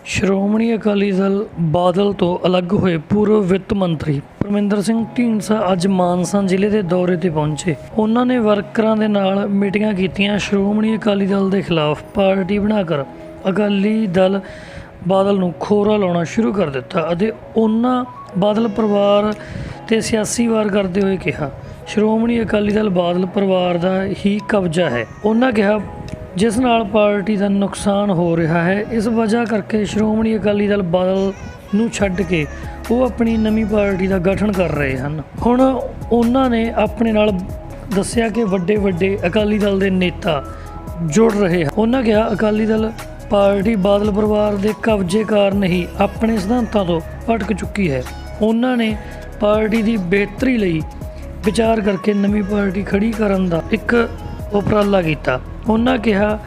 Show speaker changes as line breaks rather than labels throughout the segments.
ਸ਼੍ਰੋਮਣੀ ਅਕਾਲੀ ਦਲ ਬਾਦਲ ਤੋਂ ਅਲੱਗ ਹੋਏ ਪੂਰਵ ਵਿੱਤ ਮੰਤਰੀ ਪਰਮਿੰਦਰ ਸਿੰਘ ਢੀਂਡਸਾ ਅੱਜ ਮਾਨਸਾ ਜ਼ਿਲ੍ਹੇ ਦੇ ਦੌਰੇ ਤੇ ਪਹੁੰਚੇ। ਉਹਨਾਂ ਨੇ ਵਰਕਰਾਂ ਦੇ ਨਾਲ ਮੀਟਿੰਗਾਂ ਕੀਤੀਆਂ। ਸ਼੍ਰੋਮਣੀ ਅਕਾਲੀ ਦਲ ਦੇ ਖਿਲਾਫ ਪਾਰਟੀ ਬਣਾकर ਅਕਾਲੀ ਦਲ ਬਾਦਲ ਨੂੰ ਖੋਰਾ ਲਾਉਣਾ ਸ਼ੁਰੂ ਕਰ ਦਿੱਤਾ ਅਤੇ ਉਹਨਾਂ ਬਾਦਲ ਪਰਿਵਾਰ ਤੇ ਸਿਆਸੀ ਵਾਰ ਕਰਦੇ ਹੋਏ ਕਿਹਾ, ਸ਼੍ਰੋਮਣੀ ਅਕਾਲੀ ਦਲ ਬਾਦਲ ਪਰਿਵਾਰ ਦਾ ਹੀ ਕਬਜ਼ਾ ਹੈ। ਉਹਨਾਂ ਕਿਹਾ, ਜਿਸ ਨਾਲ ਪਾਰਟੀ ਦਾ ਨੁਕਸਾਨ ਹੋ ਰਿਹਾ ਹੈ। ਇਸ ਵਜ੍ਹਾ ਕਰਕੇ ਸ਼੍ਰੋਮਣੀ ਅਕਾਲੀ ਦਲ ਬਾਦਲ ਨੂੰ ਛੱਡ ਕੇ ਉਹ ਆਪਣੀ ਨਵੀਂ ਪਾਰਟੀ ਦਾ ਗਠਨ ਕਰ ਰਹੇ ਹਨ। ਹੁਣ ਉਹਨਾਂ ਨੇ ਆਪਣੇ ਨਾਲ ਦੱਸਿਆ ਕਿ ਵੱਡੇ ਵੱਡੇ ਅਕਾਲੀ ਦਲ ਦੇ ਨੇਤਾ ਜੁੜ ਰਹੇ ਹਨ। ਉਹਨਾਂ ਕਿਹਾ, ਅਕਾਲੀ ਦਲ ਪਾਰਟੀ ਬਾਦਲ ਪਰਿਵਾਰ ਦੇ ਕਬਜ਼ੇ ਕਾਰਨ ਹੀ ਆਪਣੇ ਸਿਧਾਂਤਾਂ ਤੋਂ ਭਟਕ ਚੁੱਕੀ ਹੈ। ਉਹਨਾਂ ਨੇ ਪਾਰਟੀ ਦੀ ਬਿਹਤਰੀ ਲਈ ਵਿਚਾਰ ਕਰਕੇ ਨਵੀਂ ਪਾਰਟੀ ਖੜੀ ਕਰਨ ਦਾ ਇੱਕ ਉਪਰਾਲਾ ਕੀਤਾ। ਉਹਨਾਂ ਕਿਹਾ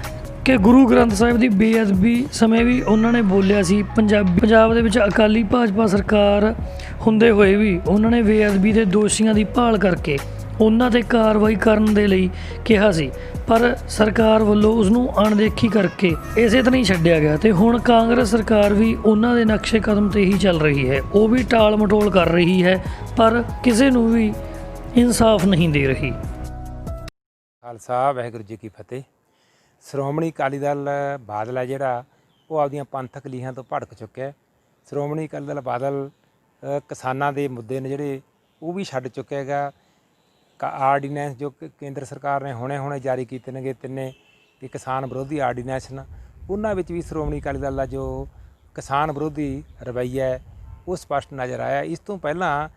ਕਿ ਗੁਰੂ ਗ੍ਰੰਥ ਸਾਹਿਬ ਦੀ ਬੇਅਦਬੀ ਸਮੇਂ ਵੀ ਉਹਨਾਂ ਨੇ ਬੋਲਿਆ ਸੀ। ਪੰਜਾਬ ਦੇ ਵਿੱਚ ਅਕਾਲੀ ਭਾਜਪਾ ਸਰਕਾਰ ਹੁੰਦੇ ਹੋਏ ਵੀ ਉਹਨਾਂ ਨੇ ਬੇਅਦਬੀ ਦੇ ਦੋਸ਼ੀਆਂ ਦੀ ਭਾਲ ਕਰਕੇ ਉਹਨਾਂ 'ਤੇ ਕਾਰਵਾਈ ਕਰਨ ਦੇ ਲਈ ਕਿਹਾ ਸੀ, ਪਰ ਸਰਕਾਰ ਵੱਲੋਂ ਉਸ ਨੂੰ ਅਣਦੇਖੀ ਕਰਕੇ ਇਸੇ ਤਰ੍ਹਾਂ ਹੀ ਛੱਡਿਆ ਗਿਆ ਅਤੇ ਹੁਣ ਕਾਂਗਰਸ ਸਰਕਾਰ ਵੀ ਉਹਨਾਂ ਦੇ ਨਕਸ਼ੇ ਕਦਮ 'ਤੇ ਹੀ ਚੱਲ ਰਹੀ ਹੈ। ਉਹ ਵੀ ਟਾਲ ਮਟੋਲ ਕਰ ਰਹੀ ਹੈ, ਪਰ ਕਿਸੇ ਨੂੰ ਵੀ ਇਨਸਾਫ ਨਹੀਂ ਦੇ ਰਹੀ।
ਖਾਲਸਾ ਵਾਹਿਗੁਰੂ ਜੀ ਕੀ ਫਤਿਹ। ਸ਼੍ਰੋਮਣੀ ਅਕਾਲੀ ਦਲ ਬਾਦਲ ਹੈ ਜਿਹੜਾ ਉਹ ਆਪਦੀਆਂ ਪੰਥਕ ਲੀਹਾਂ ਤੋਂ ਭੜਕ ਚੁੱਕਿਆ। ਸ਼੍ਰੋਮਣੀ ਅਕਾਲੀ ਦਲ ਬਾਦਲ ਕਿਸਾਨਾਂ ਦੇ ਮੁੱਦੇ ਨੇ ਜਿਹੜੇ ਉਹ ਵੀ ਛੱਡ ਚੁੱਕਿਆ ਹੈਗਾ। ਆਰਡੀਨੈਂਸ ਜੋ ਕੇਂਦਰ ਸਰਕਾਰ ਨੇ ਹੁਣੇ ਜਾਰੀ ਕੀਤੇ ਨੇਗੇ ਤਿੰਨੇ ਕਿ ਕਿਸਾਨ ਵਿਰੋਧੀ ਆਰਡੀਨੈਂਸ, ਉਹਨਾਂ ਵਿੱਚ ਵੀ ਸ਼੍ਰੋਮਣੀ ਅਕਾਲੀ ਦਲ ਦਾ ਜੋ ਕਿਸਾਨ ਵਿਰੋਧੀ ਰਵੱਈਆ ਹੈ ਉਹ ਸਪਸ਼ਟ ਨਜ਼ਰ ਆਇਆ। ਇਸ ਤੋਂ ਪਹਿਲਾਂ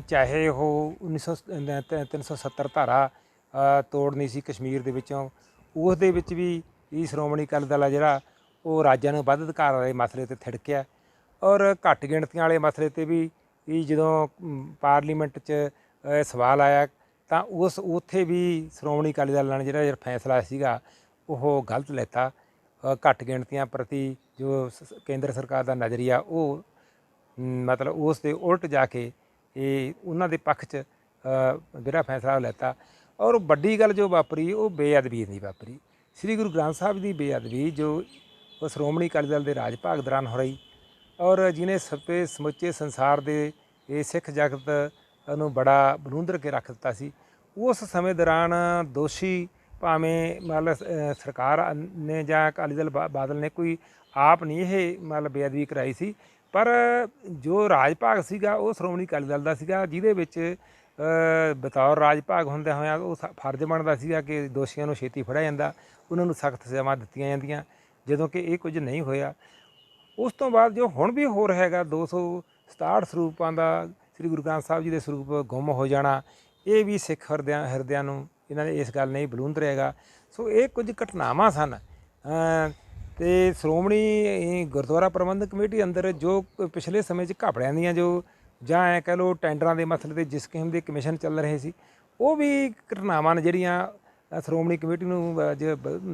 ਚਾਹੇ ਉਹ 370 ਧਾਰਾ ਤੋੜਨੀ ਸੀ ਕਸ਼ਮੀਰ ਦੇ ਵਿੱਚੋਂ, ਉਸ ਦੇ ਵਿੱਚ ਵੀ ਇਹ ਸ਼੍ਰੋਮਣੀ ਅਕਾਲੀ ਦਲ ਆ ਜਿਹੜਾ ਉਹ ਰਾਜਾਂ ਨੂੰ ਵੱਧ ਅਧਿਕਾਰ ਵਾਲੇ ਮਸਲੇ 'ਤੇ ਥਿੜਕਿਆ, ਔਰ ਘੱਟ ਗਿਣਤੀਆਂ ਵਾਲੇ ਮਸਲੇ 'ਤੇ ਵੀ ਇਹ ਜਦੋਂ ਪਾਰਲੀਮੈਂਟ 'ਚ ਸਵਾਲ ਆਇਆ ਤਾਂ ਉੱਥੇ ਵੀ ਸ਼੍ਰੋਮਣੀ ਅਕਾਲੀ ਦਲ ਨੇ ਜਿਹੜਾ ਫੈਸਲਾ ਸੀਗਾ ਉਹ ਗਲਤ ਲੈਤਾ। ਘੱਟ ਗਿਣਤੀਆਂ ਪ੍ਰਤੀ ਜੋ ਕੇਂਦਰ ਸਰਕਾਰ ਦਾ ਨਜ਼ਰੀਆ ਉਹ ਮਤਲਬ ਉਸ ਦੇ ਉਲਟ ਜਾ ਕੇ ਇਹ ਉਹਨਾਂ ਦੇ ਪੱਖ 'ਚ ਜਿਹੜਾ ਫੈਸਲਾ ਲੈਤਾ। ਔਰ ਵੱਡੀ ਗੱਲ ਜੋ ਵਾਪਰੀ ਉਹ ਬੇਅਦਬੀ ਨਹੀਂ ਵਾਪਰੀ। ਸ੍ਰੀ ਗੁਰੂ ਗ੍ਰੰਥ ਸਾਹਿਬ ਦੀ ਬੇਅਦਬੀ ਜੋ ਉਹ ਸ਼੍ਰੋਮਣੀ ਅਕਾਲੀ ਦਲ ਦੇ ਰਾਜ ਭਾਗ ਦੌਰਾਨ ਹੋ ਰਹੀ, ਔਰ ਜਿਹਨੇ ਸਮੁੱਚੇ ਸੰਸਾਰ ਦੇ ਇਹ ਸਿੱਖ ਜਗਤ ਨੂੰ ਬੜਾ ਬਲੂੰਦਰ ਕੇ ਰੱਖ ਦਿੱਤਾ ਸੀ। ਉਸ ਸਮੇਂ ਦੌਰਾਨ ਦੋਸ਼ੀ ਭਾਵੇਂ ਮਤਲਬ ਸਰਕਾਰ ਨੇ ਜਾਂ ਅਕਾਲੀ ਦਲ ਬਾਦਲ ਨੇ ਕੋਈ ਆਪ ਨਹੀਂ ਇਹ ਮਤਲਬ ਬੇਅਦਬੀ ਕਰਾਈ ਸੀ, ਪਰ ਜੋ ਰਾਜ ਭਾਗ ਸੀਗਾ ਉਹ ਸ਼੍ਰੋਮਣੀ ਅਕਾਲੀ ਦਲ ਦਾ ਸੀਗਾ, ਜਿਹਦੇ ਵਿੱਚ ਬਤੌਰ ਰਾਜ ਭਾਗ ਹੁੰਦਿਆਂ ਹੋਇਆਂ ਉਹ ਫਰਜ਼ ਬਣਦਾ ਸੀਗਾ ਕਿ ਦੋਸ਼ੀਆਂ ਨੂੰ ਛੇਤੀ ਫੜਿਆ ਜਾਂਦਾ, ਉਹਨਾਂ ਨੂੰ ਸਖਤ ਸਜ਼ਾਵਾਂ ਦਿੱਤੀਆਂ ਜਾਂਦੀਆਂ, ਜਦੋਂ ਕਿ ਇਹ ਕੁਝ ਨਹੀਂ ਹੋਇਆ। ਉਸ ਤੋਂ ਬਾਅਦ ਜੋ ਹੁਣ ਵੀ ਹੋ ਰਿਹਾ ਹੈਗਾ 267 ਸਰੂਪਾਂ ਦਾ ਸ੍ਰੀ ਗੁਰੂ ਗ੍ਰੰਥ ਸਾਹਿਬ ਜੀ ਦੇ ਸਰੂਪ ਗੁੰਮ ਹੋ ਜਾਣਾ, ਇਹ ਵੀ ਸਿੱਖ ਹਿਰਦਿਆਂ ਨੂੰ ਇਹਨਾਂ ਨੇ ਇਸ ਗੱਲ ਨੇ ਬਲੂੰਦਰ ਹੈਗਾ। ਸੋ ਇਹ ਕੁਝ ਘਟਨਾਵਾਂ ਸਨ ਅਤੇ ਸ਼੍ਰੋਮਣੀ ਗੁਰਦੁਆਰਾ ਪ੍ਰਬੰਧਕ ਕਮੇਟੀ ਅੰਦਰ ਜੋ ਪਿਛਲੇ ਸਮੇਂ 'ਚ ਘਪਲਿਆਂ ਦੀਆਂ ਜੋ ਜਾਂ ਐਂ ਕਹਿ ਲਓ ਟੈਂਡਰਾਂ ਦੇ ਮਸਲੇ 'ਤੇ ਜਿਸ ਕਿਸਮ ਦੇ ਕਮਿਸ਼ਨ ਚੱਲ ਰਹੇ ਸੀ, ਉਹ ਵੀ ਘਟਨਾਵਾਂ ਨੇ ਜਿਹੜੀਆਂ ਸ਼੍ਰੋਮਣੀ ਕਮੇਟੀ ਨੂੰ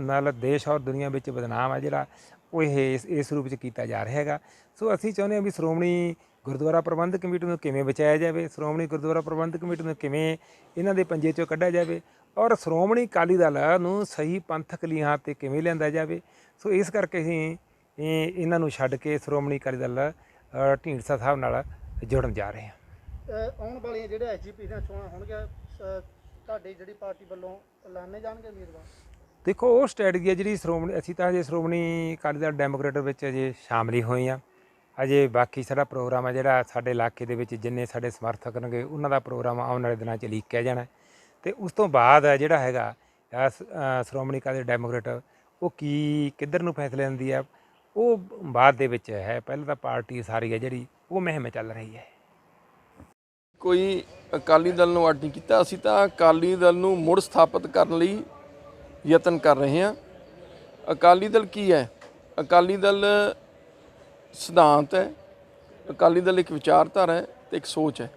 ਨਾਲ ਦੇਸ਼ ਔਰ ਦੁਨੀਆ ਵਿੱਚ ਬਦਨਾਮ ਹੈ ਜਿਹੜਾ ਉਹ ਇਸ ਰੂਪ 'ਚ ਕੀਤਾ ਜਾ ਰਿਹਾ ਹੈਗਾ। ਸੋ ਅਸੀਂ ਚਾਹੁੰਦੇ ਹਾਂ ਵੀ ਸ਼੍ਰੋਮਣੀ ਗੁਰਦੁਆਰਾ ਪ੍ਰਬੰਧਕ ਕਮੇਟੀ ਨੂੰ ਕਿਵੇਂ ਬਚਾਇਆ ਜਾਵੇ, ਸ਼੍ਰੋਮਣੀ ਗੁਰਦੁਆਰਾ ਪ੍ਰਬੰਧਕ ਕਮੇਟੀ ਨੂੰ ਕਿਵੇਂ ਇਹਨਾਂ ਦੇ ਪੰਜੇ 'ਚੋਂ ਕੱਢਿਆ ਜਾਵੇ, ਔਰ ਸ਼੍ਰੋਮਣੀ ਅਕਾਲੀ ਦਲ ਨੂੰ ਸਹੀ ਪੰਥਕ ਲੀਹਾਂ 'ਤੇ ਕਿਵੇਂ ਲਿਆਂਦਾ ਜਾਵੇ। ਸੋ ਇਸ ਕਰਕੇ ਅਸੀਂ ਇਹਨਾਂ ਨੂੰ ਛੱਡ ਕੇ ਸ਼੍ਰੋਮਣੀ ਅਕਾਲੀ ਦਲ ਢੀਂਡਸਾ ਸਾਹਿਬ ਨਾਲ ਜੁੜਨ ਜਾ ਰਹੇ ਹਾਂ।
ਆਉਣ ਵਾਲੀਆਂ ਜਿਹੜੇ ਐਸਜੀਪੀ ਦੀਆਂ ਚੋਣਾਂ ਹੋਣਗੀਆਂ, ਤੁਹਾਡੀ ਜਿਹੜੀ ਪਾਰਟੀ ਵੱਲੋਂ ਐਲਾਨੇ ਜਾਣਗੇ ਉਮੀਦਵਾਰ?
ਦੇਖੋ ਉਹ ਸਟ੍ਰੈਟਜੀ ਹੈ ਜਿਹੜੀ ਅਸੀਂ ਤਾਂ ਅਜੇ ਸ਼੍ਰੋਮਣੀ ਅਕਾਲੀ ਦਲ ਡੈਮੋਕ੍ਰੇਟ ਵਿੱਚ ਅਜੇ ਸ਼ਾਮਲ ਹੀ ਹੋਏ ਹਾਂ। ਅਜੇ ਬਾਕੀ ਸਾਡਾ ਪ੍ਰੋਗਰਾਮ ਹੈ ਜਿਹੜਾ ਸਾਡੇ ਇਲਾਕੇ ਦੇ ਵਿੱਚ ਜਿੰਨੇ ਸਾਡੇ ਸਮਰਥਕ ਹੋਣਗੇ ਉਹਨਾਂ ਦਾ ਪ੍ਰੋਗਰਾਮ ਆਉਣ ਵਾਲੇ ਦਿਨਾਂ 'ਚ ਲੀਕਿਆ ਜਾਣਾ, ਅਤੇ ਉਸ ਤੋਂ ਬਾਅਦ ਜਿਹੜਾ ਹੈਗਾ ਸ਼੍ਰੋਮਣੀ ਅਕਾਲੀ ਦਲ ਡੈਮੋਕ੍ਰੇਟ ਉਹ ਕਿੱਧਰ ਨੂੰ ਫੈਸਲੇ ਲੈਂਦੀ ਹੈ ਉਹ ਬਾਅਦ ਦੇ ਵਿੱਚ ਹੈ। ਪਹਿਲਾਂ ਤਾਂ ਪਾਰਟੀ ਸਾਰੀ ਹੈ ਜਿਹੜੀ ਉਹ ਮੁਹਿੰਮ ਚੱਲ ਰਹੀ ਹੈ।
ਕੋਈ ਅਕਾਲੀ ਦਲ ਨੂੰ ਅੱਡ ਨਹੀਂ ਕੀਤਾ, ਅਸੀਂ ਤਾਂ ਅਕਾਲੀ ਦਲ ਨੂੰ ਮੁੜ ਸਥਾਪਿਤ ਕਰਨ ਲਈ ਯਤਨ ਕਰ ਰਹੇ ਹਾਂ। ਅਕਾਲੀ ਦਲ ਕੀ ਹੈ? ਅਕਾਲੀ ਦਲ ਸਿਧਾਂਤ ਹੈ, ਅਕਾਲੀ ਦਲ ਇੱਕ ਵਿਚਾਰਧਾਰਾ ਹੈ ਅਤੇ ਇੱਕ ਸੋਚ ਹੈ।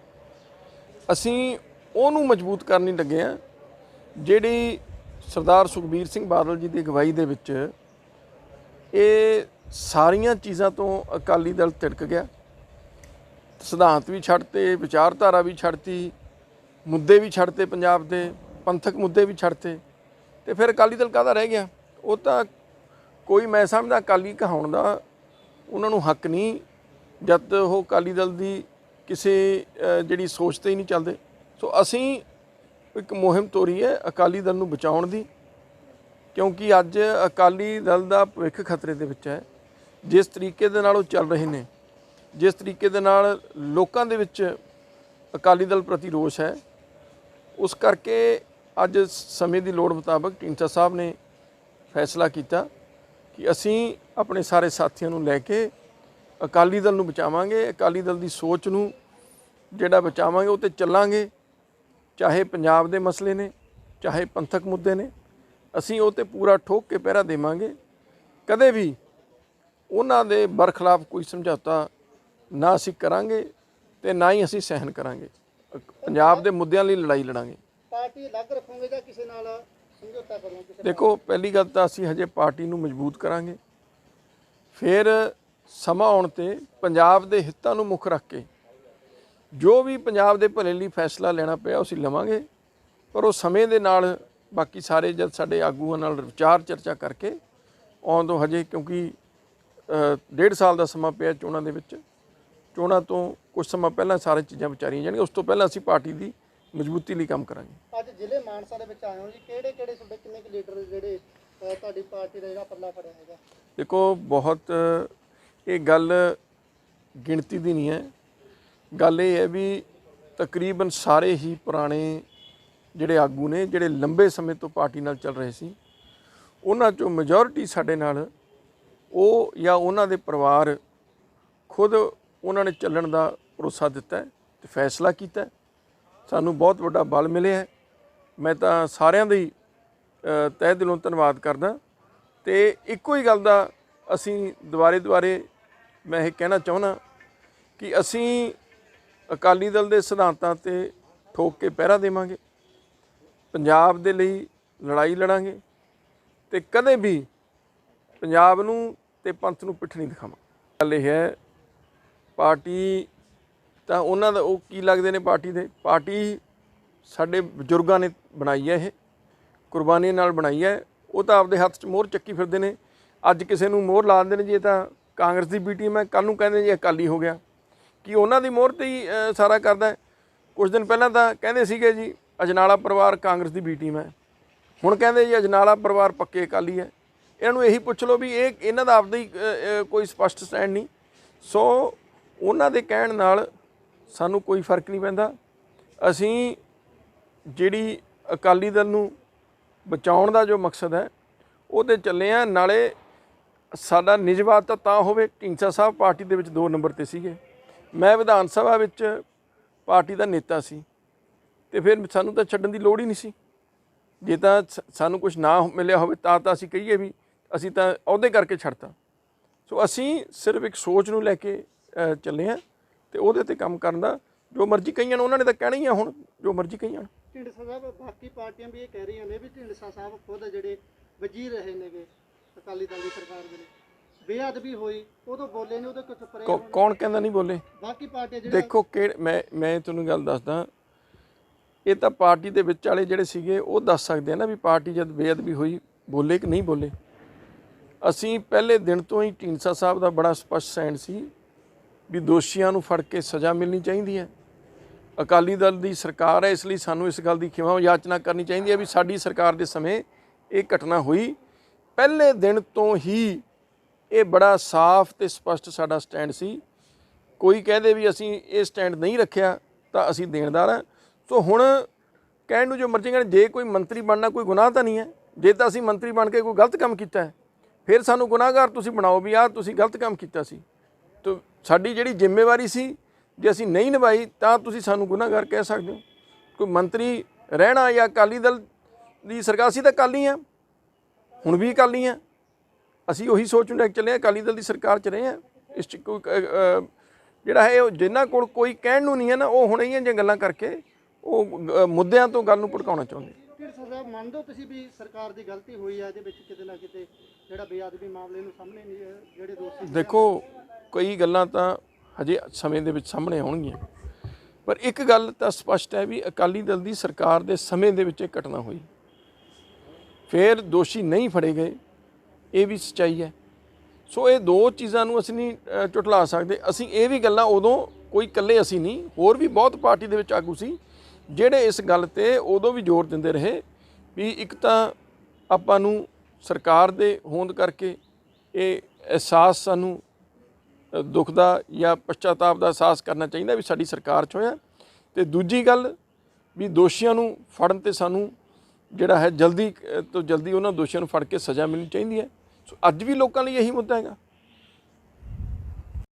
ਅਸੀਂ ਉਹਨੂੰ ਮਜ਼ਬੂਤ ਕਰਨ ਲਈ ਲੱਗੇ ਹਾਂ ਜਿਹੜੀ ਸਰਦਾਰ ਸੁਖਬੀਰ ਸਿੰਘ ਬਾਦਲ ਜੀ ਦੀ ਅਗਵਾਈ ਦੇ ਵਿੱਚ ਇਹ ਸਾਰੀਆਂ ਚੀਜ਼ਾਂ ਤੋਂ ਅਕਾਲੀ ਦਲ ਤਿੜਕ ਗਿਆ। ਸਿਧਾਂਤ ਵੀ ਛੱਡਤੇ, ਵਿਚਾਰਧਾਰਾ ਵੀ ਛੱਡਤੀ, ਮੁੱਦੇ ਵੀ ਛੱਡਤੇ, ਪੰਜਾਬ ਦੇ ਪੰਥਕ ਮੁੱਦੇ ਵੀ ਛੱਡਤੇ, ਅਤੇ ਫਿਰ ਅਕਾਲੀ ਦਲ ਕਾਹਦਾ ਰਹਿ ਗਿਆ? ਉਹ ਤਾਂ ਕੋਈ ਮੈਂ ਸਮਝਦਾ ਅਕਾਲੀ ਕਹਾਉਣ ਦਾ ਉਹਨਾਂ ਨੂੰ ਹੱਕ ਨਹੀਂ ਜਦ ਉਹ ਅਕਾਲੀ ਦਲ ਦੀ ਕਿਸੇ ਜਿਹੜੀ ਸੋਚ 'ਤੇ ਹੀ ਨਹੀਂ ਚੱਲਦੇ। ਸੋ ਅਸੀਂ ਇੱਕ ਮੁਹਿੰਮ ਤੋਰੀ ਹੈ ਅਕਾਲੀ ਦਲ ਨੂੰ ਬਚਾਉਣ ਦੀ, ਕਿਉਂਕਿ ਅੱਜ ਅਕਾਲੀ ਦਲ ਦਾ ਭਵਿੱਖ ਖਤਰੇ ਦੇ ਵਿੱਚ ਹੈ। ਜਿਸ ਤਰੀਕੇ ਦੇ ਨਾਲ ਉਹ ਚੱਲ ਰਹੇ ਨੇ, ਜਿਸ ਤਰੀਕੇ ਦੇ ਨਾਲ ਲੋਕਾਂ ਦੇ ਵਿੱਚ ਅਕਾਲੀ ਦਲ ਪ੍ਰਤੀ ਰੋਸ਼ ਹੈ, ਉਸ ਕਰਕੇ ਅੱਜ ਸਮੇਂ ਦੀ ਲੋੜ ਮੁਤਾਬਕ ਢੀਂਡਸਾ ਸਾਹਿਬ ਨੇ ਫੈਸਲਾ ਕੀਤਾ ਕਿ ਅਸੀਂ ਆਪਣੇ ਸਾਰੇ ਸਾਥੀਆਂ ਨੂੰ ਲੈ ਕੇ ਅਕਾਲੀ ਦਲ ਨੂੰ ਬਚਾਵਾਂਗੇ, ਅਕਾਲੀ ਦਲ ਦੀ ਸੋਚ ਨੂੰ ਜਿਹੜਾ ਬਚਾਵਾਂਗੇ, ਉਹ 'ਤੇ ਚੱਲਾਂਗੇ। ਚਾਹੇ ਪੰਜਾਬ ਦੇ ਮਸਲੇ ਨੇ, ਚਾਹੇ ਪੰਥਕ ਮੁੱਦੇ ਨੇ, ਅਸੀਂ ਉਹ 'ਤੇ ਪੂਰਾ ਠੋਕ ਕੇ ਪਹਿਰਾ ਦੇਵਾਂਗੇ। ਕਦੇ ਵੀ ਉਹਨਾਂ ਦੇ ਬਰਖਲਾਫ ਕੋਈ ਸਮਝੌਤਾ ਨਾ ਅਸੀਂ ਕਰਾਂਗੇ ਤੇ ਨਾ ਹੀ ਅਸੀਂ ਸਹਿਣ ਕਰਾਂਗੇ। ਪੰਜਾਬ ਦੇ ਮੁੱਦਿਆਂ ਲਈ ਲੜਾਈ ਲੜਾਂਗੇ।
ਪਾਰਟੀ ਅਲੱਗ ਰੱਖੋਗੇ ਜਾਂ ਕਿਸੇ ਨਾਲ ਸਮਝੌਤਾ ਕਰੋਗੇ? ਕਿਸੇ
ਦੇਖੋ, ਪਹਿਲੀ ਗੱਲ ਤਾਂ ਅਸੀਂ ਹਜੇ ਪਾਰਟੀ ਨੂੰ ਮਜ਼ਬੂਤ ਕਰਾਂਗੇ, ਫਿਰ ਸਮਾਂ ਆਉਣ 'ਤੇ ਪੰਜਾਬ ਦੇ ਹਿੱਤਾਂ ਨੂੰ ਮੁੱਖ ਰੱਖ ਕੇ ਜੋ ਵੀ ਪੰਜਾਬ ਦੇ ਭਲੇ ਲਈ ਫੈਸਲਾ ਲੈਣਾ ਪਿਆ ਅਸੀਂ ਲਵਾਂਗੇ। ਪਰ ਉਹ ਸਮੇਂ ਦੇ ਨਾਲ ਬਾਕੀ ਸਾਰੇ ਜਦ ਸਾਡੇ ਆਗੂਆਂ ਨਾਲ ਵਿਚਾਰ ਚਰਚਾ ਕਰਕੇ ਆਉਣ ਤੋਂ ਹਜੇ, ਕਿਉਂਕਿ 1.5 ਸਾਲ ਦਾ ਸਮਾਂ ਪਿਆ ਚੋਣਾਂ ਦੇ ਵਿੱਚ, ਚੋਣਾਂ ਤੋਂ ਕੁਝ ਸਮਾਂ ਪਹਿਲਾਂ ਸਾਰੇ ਚੀਜ਼ਾਂ ਵਿਚਾਰੀਆਂ ਜਾਣਗੀਆਂ। ਉਸ ਤੋਂ ਪਹਿਲਾਂ ਅਸੀਂ ਪਾਰਟੀ ਦੀ ਮਜ਼ਬੂਤੀ ਲਈ ਕੰਮ ਕਰਾਂਗੇ।
ਅੱਜ ਜ਼ਿਲ੍ਹੇ ਮਾਨਸਾ ਦੇ ਵਿੱਚ ਆਏ ਹੋ ਜੀ, ਕਿਹੜੇ ਤੁਹਾਡੇ ਕਿੰਨੇ ਕੁ ਲੀਡਰ ਜਿਹੜੇ ਤੁਹਾਡੀ ਪਾਰਟੀ ਦਾ ਜਿਹੜਾ ਪੱਲਾ ਫੜਿਆ ਹੈਗਾ?
ਦੇਖੋ, ਬਹੁਤ ਇਹ ਗੱਲ ਗਿਣਤੀ ਦੀ ਨਹੀਂ ਹੈ। ਗੱਲ ਇਹ ਹੈ ਵੀ ਤਕਰੀਬਨ ਸਾਰੇ ਹੀ ਪੁਰਾਣੇ ਜਿਹੜੇ ਆਗੂ ਨੇ, ਜਿਹੜੇ ਲੰਬੇ ਸਮੇਂ ਤੋਂ ਪਾਰਟੀ ਨਾਲ ਚੱਲ ਰਹੇ ਸੀ, ਉਹਨਾਂ 'ਚੋਂ ਮੈਜੋਰਿਟੀ ਸਾਡੇ ਨਾਲ ਉਹ ਜਾਂ ਉਹਨਾਂ ਦੇ ਪਰਿਵਾਰ ਖੁਦ ਉਹਨਾਂ ਨੇ ਚੱਲਣ ਦਾ ਭਰੋਸਾ ਦਿੱਤਾ ਤੇ ਫੈਸਲਾ ਕੀਤਾ। ਸਾਨੂੰ ਬਹੁਤ ਵੱਡਾ ਬਲ ਮਿਲਿਆ ਹੈ। ਮੈਂ ਤਾਂ ਸਾਰਿਆਂ ਦਾ ਹੀ ਤਹਿ ਦਿਲੋਂ ਧੰਨਵਾਦ ਕਰਦਾ। ਤੇ ਇੱਕੋ ਹੀ ਗੱਲ ਦਾ ਅਸੀਂ ਦੁਬਾਰੇ ਮੈਂ ਇਹ ਕਹਿਣਾ ਚਾਹੁੰਦਾ ਕਿ ਅਸੀਂ ਅਕਾਲੀ ਦਲ ਦੇ ਸਿਧਾਂਤਾਂ 'ਤੇ ਠੋਕ ਕੇ ਪਹਿਰਾ ਦੇਵਾਂਗੇ, ਪੰਜਾਬ ਦੇ ਲਈ ਲੜਾਈ ਲੜਾਂਗੇ ਤੇ ਕਦੇ ਵੀ ਪੰਜਾਬ ਨੂੰ ਤੇ ਪੰਥ ਨੂੰ ਪਿੱਠ ਨਹੀਂ ਦਿਖਾਵਾਂਗੇ। ਗੱਲ ਇਹ ਹੈ, ਪਾਰਟੀ ਤਾਂ ਉਹਨਾਂ ਦਾ ਉਹ ਕੀ ਲੱਗਦੇ ਨੇ ਪਾਰਟੀ ਸਾਡੇ ਬਜ਼ੁਰਗਾਂ ਨੇ ਬਣਾਈ ਹੈ, ਇਹ ਕੁਰਬਾਨੀ ਨਾਲ ਬਣਾਈ ਹੈ। ਉਹ ਤਾਂ ਆਪਦੇ ਹੱਥ 'ਚ ਮੋਹਰ ਚੱਕੀ ਫਿਰਦੇ ਨੇ। ਅੱਜ ਕਿਸੇ ਨੂੰ ਮੋਹਰ ਲਾ ਦਿੰਦੇ ਨੇ ਜੀ ਇਹ ਤਾਂ ਕਾਂਗਰਸ ਦੀ ਬੀ ਟੀਮ ਹੈ, ਕੱਲ੍ਹ ਨੂੰ ਕਹਿੰਦੇ ਜੀ ਅਕਾਲੀ ਹੋ ਗਿਆ। ਕੀ ਉਹਨਾਂ ਦੀ ਮੋਹਰ 'ਤੇ ਹੀ ਸਾਰਾ ਕਰਦਾ? ਕੁਝ ਦਿਨ ਪਹਿਲਾਂ ਤਾਂ ਕਹਿੰਦੇ ਸੀਗੇ ਜੀ ਅਜਨਾਲਾ ਪਰਿਵਾਰ ਕਾਂਗਰਸ ਦੀ ਬੀ ਟੀਮ ਹੈ, ਹੁਣ ਕਹਿੰਦੇ ਜੀ ਅਜਨਾਲਾ ਪਰਿਵਾਰ ਪੱਕੇ ਅਕਾਲੀ ਹੈ। ਇਹਨਾਂ ਨੂੰ ਇਹੀ ਪੁੱਛ ਲਓ ਵੀ ਇਹਨਾਂ ਦਾ ਆਪਦਾ ਹੀ ਕੋਈ ਸਪਸ਼ਟ ਸਟੈਂਡ ਨਹੀਂ। ਸੋ ਉਹਨਾਂ ਦੇ ਕਹਿਣ ਨਾਲ ਸਾਨੂੰ ਕੋਈ ਫਰਕ ਨਹੀਂ ਪੈਂਦਾ। ਅਸੀਂ ਜਿਹੜੀ ਅਕਾਲੀ ਦਲ ਨੂੰ ਬਚਾਉਣ ਦਾ ਜੋ ਮਕਸਦ ਹੈ ਉਹ 'ਤੇ ਚੱਲੇ ਹਾਂ। ਨਾਲੇ ਸਾਡਾ ਨਿਜਵਾਦ ਤਾਂ ਹੋਵੇ, ਢੀਂਡਸਾ ਸਾਹਿਬ ਪਾਰਟੀ ਦੇ ਵਿੱਚ 2 ਨੰਬਰ 'ਤੇ ਸੀਗੇ, ਮੈਂ ਵਿਧਾਨ ਸਭਾ ਵਿੱਚ ਪਾਰਟੀ ਦਾ ਨੇਤਾ ਸੀ, ਤੇ ਫਿਰ ਸਾਨੂੰ ਤਾਂ ਛੱਡਣ ਦੀ ਲੋੜ ਹੀ ਨਹੀਂ ਸੀ। ਜੇ ਤਾਂ ਸਾਨੂੰ ਕੁਝ ਨਾ ਮਿਲਿਆ ਹੋਵੇ ਤਾਂ ਅਸੀਂ ਕਹੀਏ ਵੀ ਅਸੀਂ ਤਾਂ ਅਹੁਦੇ ਕਰਕੇ ਛੱਡਤਾ। ਸੋ ਅਸੀਂ ਸਿਰਫ ਇੱਕ ਸੋਚ ਨੂੰ ਲੈ ਕੇ ਚੱਲੇ ਹਾਂ ਤੇ ਉਹਦੇ 'ਤੇ ਕੰਮ ਕਰਨ ਦਾ। ਜੋ ਮਰਜ਼ੀ ਕਹੀਆਂ ਉਹਨਾਂ ਨੇ ਤਾਂ ਕਹਿਣਾ ਹੀ ਆ, ਹੁਣ ਜੋ ਮਰਜ਼ੀ ਕਹੀਆਂ।
ਢੀਂਡਸਾ ਸਾਹਿਬ, ਬਾਕੀ ਪਾਰਟੀਆਂ ਵੀ ਇਹ ਕਹਿ ਰਹੀਆਂ ਨੇ ਵੀ ਢੀਂਡਸਾ ਸਾਹਿਬ ਖੁਦ ਜਿਹੜੇ ਵਜ਼ੀਰ ਰਹੇ ਨੇਗੇ ਅਕਾਲੀ ਦਲ ਦੀ ਸਰਕਾਰ ਵੇਲੇ, ਬੇਅਦਬੀ ਹੋਈ ਉਦੋਂ ਬੋਲੇ ਨੇ, ਉਹਦੇ ਚੁੱਪ ਰਹੇ।
ਕੌਣ ਕਹਿੰਦਾ ਨਹੀਂ ਬੋਲੇ?
ਬਾਕੀ ਪਾਰਟੀਆਂ ਜਿਹੜੇ
ਦੇਖੋ ਮੈਂ ਤੁਹਾਨੂੰ ਗੱਲ ਦੱਸਦਾ, ਇਹ ਤਾਂ ਪਾਰਟੀ ਦੇ ਵਿੱਚ ਵਾਲੇ ਜਿਹੜੇ ਸੀਗੇ ਉਹ ਦੱਸ ਸਕਦੇ ਆ ਨਾ ਵੀ ਪਾਰਟੀ ਜਦ ਬੇਅਦਬੀ ਹੋਈ ਬੋਲੇ ਕਿ ਨਹੀਂ ਬੋਲੇ। ਅਸੀਂ ਪਹਿਲੇ ਦਿਨ ਤੋਂ ਹੀ ਢੀਂਡਸਾ ਸਾਹਿਬ ਦਾ ਬੜਾ ਸਪਸ਼ਟ ਸਟੈਂਡ ਸੀ ਵੀ ਦੋਸ਼ੀਆਂ ਨੂੰ ਫੜ ਕੇ ਸਜ਼ਾ ਮਿਲਣੀ ਚਾਹੀਦੀ ਹੈ। ਅਕਾਲੀ ਦਲ ਦੀ ਸਰਕਾਰ ਹੈ, ਇਸ ਲਈ ਸਾਨੂੰ ਇਸ ਗੱਲ ਦੀ ਖਿਮਾ ਯਾਚਨਾ ਕਰਨੀ ਚਾਹੀਦੀ ਹੈ ਵੀ ਸਾਡੀ ਸਰਕਾਰ ਦੇ ਸਮੇਂ ਇਹ ਘਟਨਾ ਹੋਈ। ਪਹਿਲੇ ਦਿਨ ਤੋਂ ਹੀ ਇਹ ਬੜਾ ਸਾਫ਼ ਤੇ ਸਪਸ਼ਟ ਸਾਡਾ ਸਟੈਂਡ ਸੀ। ਕੋਈ ਕਹਦੇ ਵੀ ਅਸੀਂ ਇਹ ਸਟੈਂਡ ਨਹੀਂ ਰੱਖਿਆ ਤਾਂ ਅਸੀਂ ਦੇਣਦਾਰ ਹਾਂ। ਸੋ ਹੁਣ ਕਹਿਣ ਨੂੰ ਜੋ ਮਰਜ਼ੀ ਕਹਿਣ, ਜੇ ਕੋਈ ਮੰਤਰੀ ਬਣਨਾ ਕੋਈ ਗੁਨਾਹ ਤਾਂ ਨਹੀਂ ਹੈ। ਜੇ ਤਾਂ ਅਸੀਂ ਮੰਤਰੀ ਬਣ ਕੇ ਕੋਈ ਗਲਤ ਕੰਮ ਕੀਤਾ ਹੈ ਫਿਰ ਸਾਨੂੰ ਗੁਨਾਹਗਾਰ ਤੁਸੀਂ ਬਣਾਓ ਵੀ ਆਹ ਤੁਸੀਂ ਗਲਤ ਕੰਮ ਕੀਤਾ ਸੀ। ਤਾਂ ਸਾਡੀ ਜਿਹੜੀ ਜ਼ਿੰਮੇਵਾਰੀ ਸੀ ਜੇ ਅਸੀਂ ਨਹੀਂ ਨਿਭਾਈ ਤਾਂ ਤੁਸੀਂ ਸਾਨੂੰ ਗੁਨਾਹਗਾਰ ਕਹਿ ਸਕਦੇ ਹੋ। ਕੋਈ ਮੰਤਰੀ ਰਹਿਣਾ ਜਾਂ ਅਕਾਲੀ ਦਲ ਦੀ ਸਰਕਾਰ ਸੀ ਤਾਂ ਅਕਾਲੀ ਆ, ਹੁਣ ਵੀ ਅਕਾਲੀ ਆ। ਅਸੀਂ ਉਹੀ ਸੋਚ ਨੂੰ ਲੈ ਕੇ ਚੱਲੇ ਹਾਂ, ਅਕਾਲੀ ਦਲ ਦੀ ਸਰਕਾਰ 'ਚ ਰਹੇ ਹਾਂ। ਇਸ 'ਚ ਕੋਈ ਜਿਹੜਾ ਹੈ ਉਹ ਜਿਨ੍ਹਾਂ ਕੋਲ ਕੋਈ ਕਹਿਣ ਨੂੰ ਨਹੀਂ ਹੈ ਨਾ, ਉਹ ਹੁਣ ਇਹੀਆਂ ਜਿਹੀਆਂ ਗੱਲਾਂ ਕਰਕੇ ਉਹ ਮੁੱਦਿਆਂ ਤੋਂ ਗੱਲ ਨੂੰ ਭੜਕਾਉਣਾ ਚਾਹੁੰਦੇ।
ਢੀਂਡਸਾ ਸਾਹਿਬ, ਮੰਨਦੇ ਹੋ ਤੁਸੀਂ ਵੀ ਸਰਕਾਰ ਦੀ ਗਲਤੀ ਹੋਈ ਹੈ ਇਹਦੇ ਵਿੱਚ ਕਿਤੇ ਨਾ ਕਿਤੇ, ਜਿਹੜਾ ਬੇਅਦਬੀ ਮਾਮਲੇ ਨੂੰ ਸਾਹਮਣੇ ਨਹੀਂ ਜਿਹੜੇ ਦੋਸ਼ੀ?
ਦੇਖੋ, ਕਈ ਗੱਲਾਂ ਤਾਂ ਹਜੇ ਸਮੇਂ ਦੇ ਵਿੱਚ ਸਾਹਮਣੇ ਆਉਣਗੀਆਂ, ਪਰ ਇੱਕ ਗੱਲ ਤਾਂ ਸਪਸ਼ਟ ਹੈ ਵੀ ਅਕਾਲੀ ਦਲ ਦੀ ਸਰਕਾਰ ਦੇ ਸਮੇਂ ਦੇ ਵਿੱਚ ਇਹ ਘਟਨਾ ਹੋਈ, ਫਿਰ ਦੋਸ਼ੀ ਨਹੀਂ ਫੜੇ ਗਏ, ਇਹ ਵੀ ਸੱਚਾਈ ਹੈ। ਸੋ ਇਹ ਦੋ ਚੀਜ਼ਾਂ ਨੂੰ ਅਸੀਂ ਨਹੀਂ ਝੁਟਲਾ ਸਕਦੇ। ਅਸੀਂ ਇਹ ਵੀ ਗੱਲਾਂ ਉਦੋਂ ਕੋਈ ਇਕੱਲੇ ਅਸੀਂ ਨਹੀਂ, ਹੋਰ ਵੀ ਬਹੁਤ ਪਾਰਟੀ ਦੇ ਵਿੱਚ ਆਗੂ ਸੀ ਜਿਹੜੇ ਇਸ ਗੱਲ ਤੇ ਉਦੋਂ ਵੀ ਜ਼ੋਰ ਦਿੰਦੇ ਰਹੇ ਵੀ ਇੱਕ ਤਾਂ ਆਪਾਂ ਨੂੰ ਸਰਕਾਰ ਦੇ ਹੋਂਦ ਕਰਕੇ ਇਹ ਅਹਿਸਾਸ ਸਾਨੂੰ ਦੁੱਖ ਦਾ ਜਾਂ ਪਛਤਾਤਾਪ ਦਾ ਅਹਿਸਾਸ ਕਰਨਾ ਚਾਹੀਦਾ ਵੀ ਸਾਡੀ ਸਰਕਾਰ 'ਚ ਹੋਇਆ, ਤੇ ਦੂਜੀ ਗੱਲ ਵੀ ਦੋਸ਼ੀਆਂ ਨੂੰ ਫੜਨ ਤੇ ਸਾਨੂੰ ਜਿਹੜਾ ਹੈ ਜਲਦੀ ਤੋਂ ਜਲਦੀ ਉਹਨਾਂ ਦੋਸ਼ੀਆਂ ਨੂੰ ਫੜ ਕੇ ਸਜ਼ਾ ਮਿਲਣੀ ਚਾਹੀਦੀ ਹੈ। ਸੋ ਅੱਜ ਵੀ ਲੋਕਾਂ ਲਈ ਇਹੀ ਮੁੱਦਾ ਹੈਗਾ।